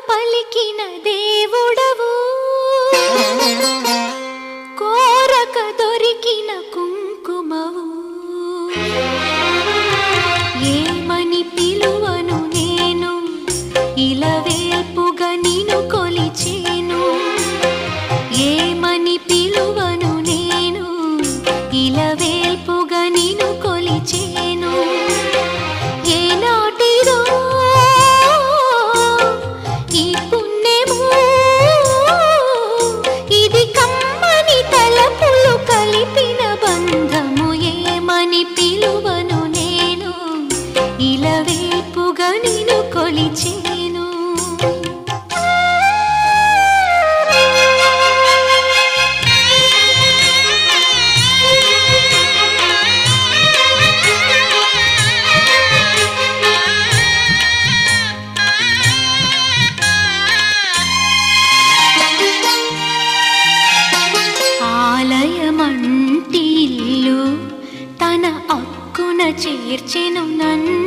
పలికిన దేవుడవు, కోరక దొరికిన కుంకుమవు. ఏమని పిలువను నేను, ఇలవేల్పుగా నిన్ను కొలిచేను. ఏమని పిలువను నేను, ఇలవేల్పుగా నిన్ను కొలిచేను. ఏనాటిదో ఈ పుణ్యము, ఇది కమ్మని తలపులు కలిపిన బంధము. ఏమని పిలువను నేను, ఇలవేల్పుగా నిన్ను కొలిచేను. ఆలయమంటి ఇల్లు తన అక్కున చేర్చెను నన్ను.